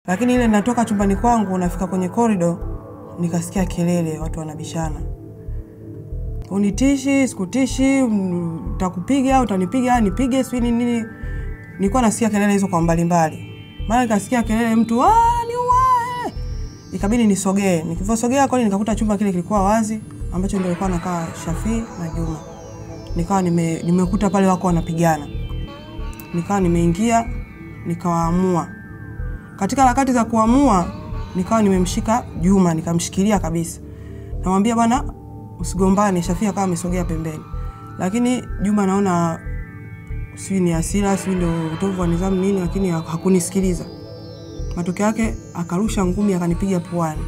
Lakini ile natoka chumbani kwangu nafika kwenye corridor nikasikia kelele, watu wanabishana. Unitishi, sikutishi, utakupiga, utanipiga, nipige, sio nini. Nilikuwa nasikia kelele hizo kwa mbali mbali. Mara nikasikia kelele mtu, ni uae. Ikabidi nisogee. Nikivosogea kwani nikakuta chumba kile kilikuwa wazi ambacho ndio alikuwa anakaa Shafii na Juma. Nikawa nimekuta pale wako wanapigana. Nikawa nimeingia, nikawaamua. Katika harakati za kuamua, nikawa nimemshika Juma, nikamshikilia kabisa. Namwambia bwana usigombane, Shafii akawa amesogea pembeni. Lakini Juma naona sio ni hasira, sio ndio utovu wa nidhamu nini, lakini hakunisikiliza. Matokeo yake akarusha ngumi akanipiga puani.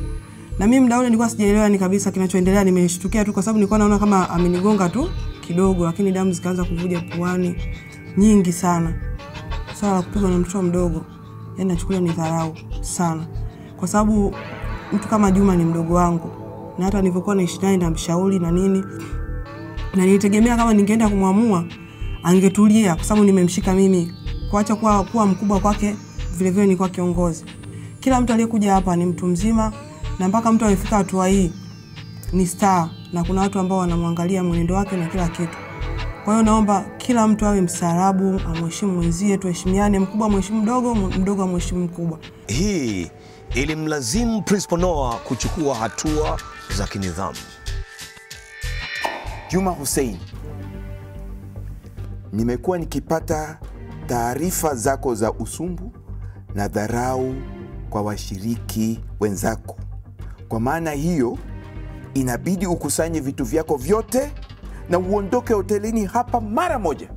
Na mimi muda ule nilikuwa sijaelewa ni kabisa kinachoendelea, nimeshtukia tu kwa sababu nilikuwa naona kama amenigonga tu kidogo, lakini damu zikaanza kuvuja puani nyingi sana. Sawa, kupigwa na mtoto mdogo, yani nachukulia ni dharau sana. Kwa sababu mtu kama Juma ni mdogo wangu. Na hata nilipokuwa naishi naye na mshauri na nini, na nilitegemea kama ningeenda kumwamua angetulia kwa sababu nimemshika mimi. Kuacha kuwa mkubwa kwake, vile vile ni kwa kiongozi. Kila mtu aliyekuja hapa ni mtu mzima, na mpaka mtu alifika hatua hii ni star, na kuna watu ambao wanamwangalia mwenendo wake na kila kitu. Kwa hiyo naomba kila mtu awe mstaarabu, amheshimu mwenzie, tuheshimiane, mkubwa mheshimu mdogo, mdogo amheshimu mkubwa. Hii ilimlazimu Principal Noah kuchukua hatua za kinidhamu. Juma Hussein, nimekuwa nikipata taarifa zako za usumbu na dharau kwa washiriki wenzako. Kwa maana hiyo, inabidi ukusanye vitu vyako vyote na uondoke hotelini hapa mara moja.